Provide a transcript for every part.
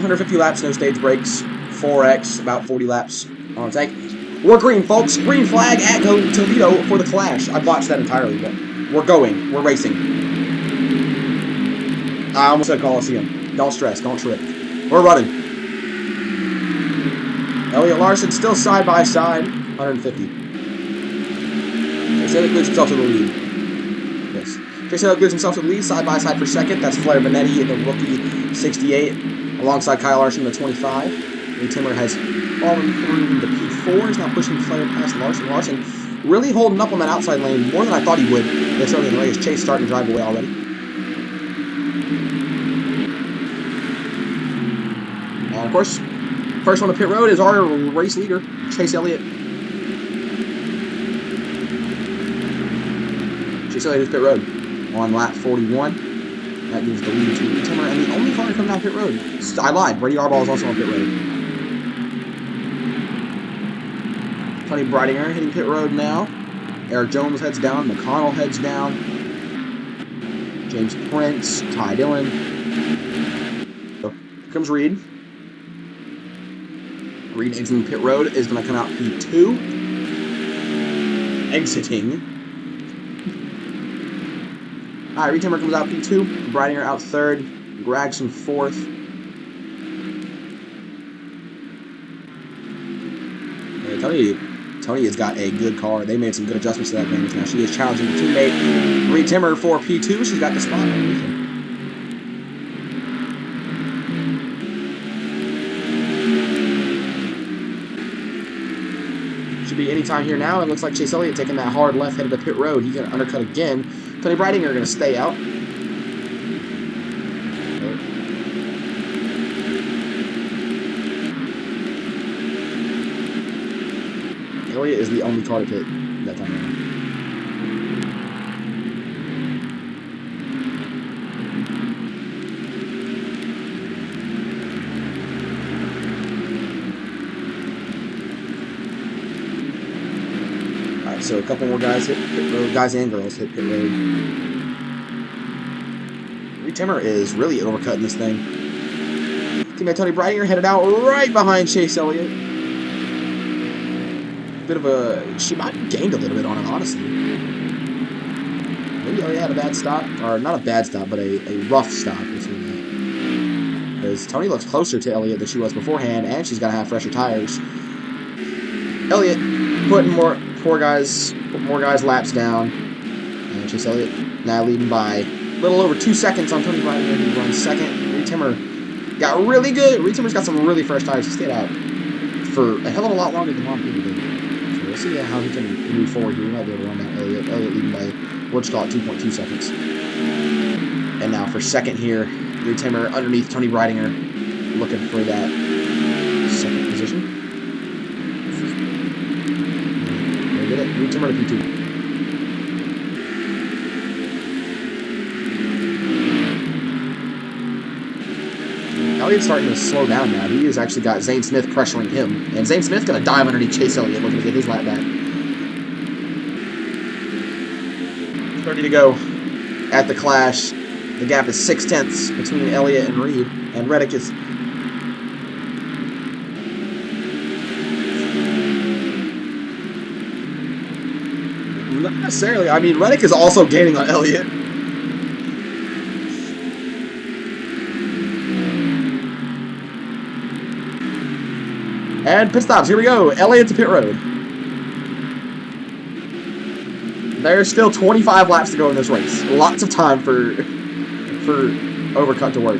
150 laps, no stage breaks. 4X, about 40 laps on the tank. We're green, folks. Green flag at Toledo for the Clash. I botched that entirely, but we're going. We're racing. I almost said Coliseum. Don't stress. Don't trip. We're running. Elliott Larson still side by side. 150. Chase Elliott glues himself to the lead. Yes. Chase Elliott glues himself to the lead side by side for second. That's Flair Benetti, the rookie, 68, alongside Kyle Larson, the 25. Lee Timmer has fallen through the P4. He's now pushing Flair past Larson. Larson really holding up on that outside lane more than I thought he would this early in the race. Chase starting to drive away already. And of course, first on the pit road is our race leader, Chase Elliott. Chase Elliott is pit road on lap 41. That gives the lead to Lee Timmer, and the only car coming down pit road. I lied. Brady Arball is also on pit road. Tony Breidinger hitting pit road now. Eric Jones heads down. McConnell heads down. James Prince. Ty Dillon. So, here comes Reed. Reed exiting pit road is going to come out P2. Exiting. Alright, Reed Timmer comes out P2. Breidinger out third. Gregson fourth. Yeah, Tony has got a good car. They made some good adjustments to that advantage. Now she is challenging her teammate Reed Timmer for P2. She's got the spot underneath him. Should be any time here now. It looks like Chase Elliott taking that hard left headed to pit road. He's going to undercut again. Tony Breidinger are going to stay out. Elliott is the only car to pit that time around. Alright, so a couple more guys hit pit road. Guys and girls hit pit road. Reed Timmer is really overcutting this thing. Teammate Tony Breidinger headed out right behind Chase Elliott. Bit of a... She might have gained a little bit on it, honestly. Maybe Elliott had a bad stop. Or not a bad stop, but a rough stop. Because Tony looks closer to Elliott than she was beforehand, and she's got to have fresher tires. Elliott putting more guys laps down. And Chase Elliott now leading by a little over 2 seconds on Tony Breidinger. He runs second. Reed Timmer got really good. Reed Timmer's got some really fresh tires. He stayed out for a hell of a lot longer than a lot of people did. So we'll see how he can move forward here. He might be able to run down Elliott. Elliott leading by, let's call it 2.2 seconds. And now for second here, Reed Timmer underneath Tony Breidinger, looking for that second position. Get it? Reed Timmer to P2. Elliott's starting to slow down now. He has actually got Zane Smith pressuring him. And Zane Smith's going to dive underneath Chase Elliott looking to get his lap back. 30 to go at the Clash. The gap is 0.6 between Elliott and Reed. And Reddick is... Not necessarily. I mean, Reddick is also gaining on Elliott. And pit stops. Here we go. Elliott to pit road. There's still 25 laps to go in this race. Lots of time for overcut to work.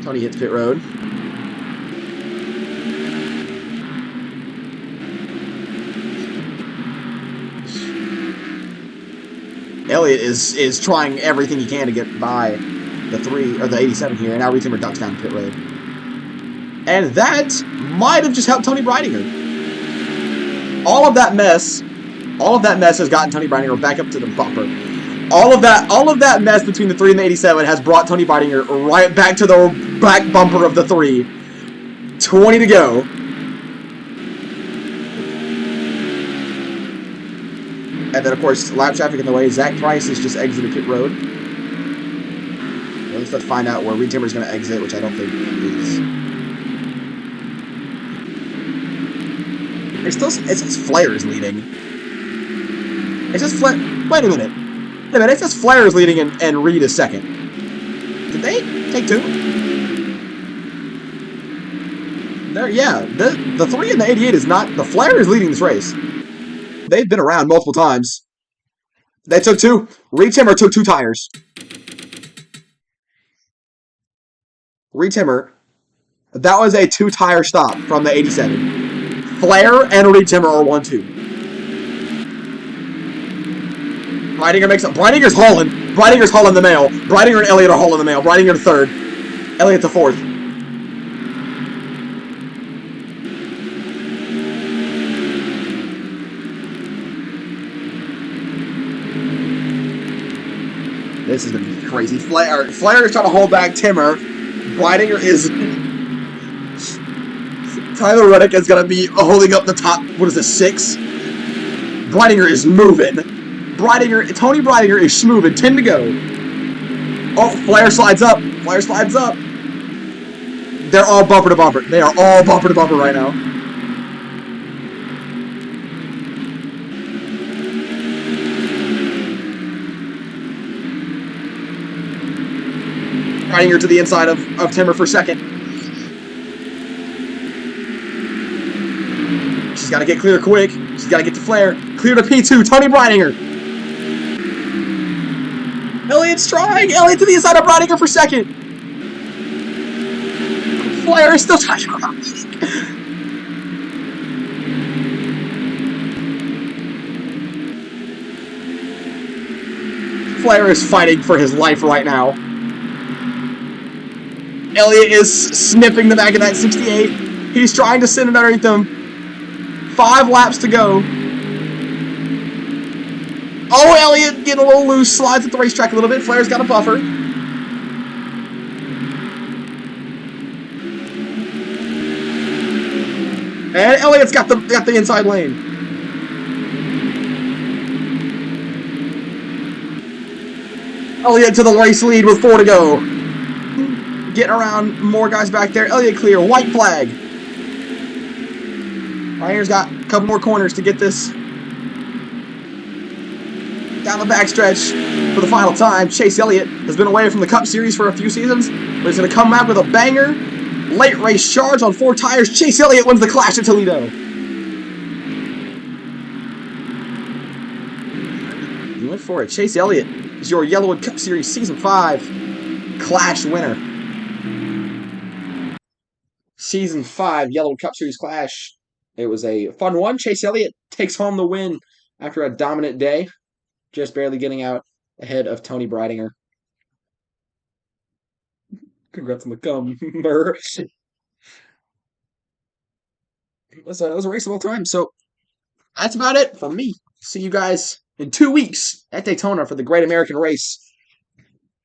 Tony hits pit road. Elliott is trying everything he can to get by the 87 here, and now Reed Timmer ducks down pit road. And that might have just helped Tony Breidinger. All of that mess has gotten Tony Breidinger back up to the bumper. All of that mess between the 3 and the 87 has brought Tony Breidinger right back to the back bumper of the 3. 20 to go. And then, of course, lap traffic in the way. Zach Price has just exited pit road. Well, let's find out where Reed Timmer's going to exit, which I don't think is. It says Flair is leading. It says Flair. Wait a minute. It says Flair is leading and Reed is second. Did they take two? There, yeah. The 3 and the 88 is not. The Flair is leading this race. They've been around multiple times. They took two. Reed Timmer took 2 tires. Reed Timmer. That was a 2-tire stop from the 87. Flair and Reed Timmer are 1-2. Breidinger makes up. Breidinger's hauling. Breidinger's hauling the mail. Breidinger and Elliott are hauling the mail. Breidinger to 3rd. Elliott to 4th. This is going to be crazy. Flair is trying to hold back Timmer. Breidinger is... Tyler Reddick is going to be holding up the top... What is this, 6? Breidinger is moving. Tony Breidinger is smoothing. 10 to go. Oh, Flair slides up. Flair slides up. They're all bumper to bumper. They are all bumper to bumper right now. Breidinger to the inside of Timmer for second. She's got to get clear quick. She's got to get to Flair. Clear to P2. Tony Breidinger. Elliott's trying. Elliott to the inside of Breidinger for second. Flair is still trying. Flair is fighting for his life right now. Elliott is sniffing the back of that 68. He's trying to send it underneath them. 5 laps to go. Oh, Elliott getting a little loose. Slides at the racetrack a little bit. Flair's got a buffer. And Elliott's got the inside lane. Elliott to the race lead with 4 to go. Getting around more guys back there. Elliott clear. White flag. Breininger's got a couple more corners to get this down the backstretch for the final time. Chase Elliott has been away from the Cup Series for a few seasons, but he's going to come out with a banger. Late race charge on 4 tires. Chase Elliott wins the Clash at Toledo. You went for it. Chase Elliott is your Yellawood Cup Series Season 5 Clash winner. Season 5 Yellawood Cup Series Clash. It was a fun one. Chase Elliott takes home the win after a dominant day, just barely getting out ahead of Tony Breidinger. Congrats on the comer. It was a race of all time. So that's about it from me. See you guys in 2 weeks at Daytona for the Great American Race.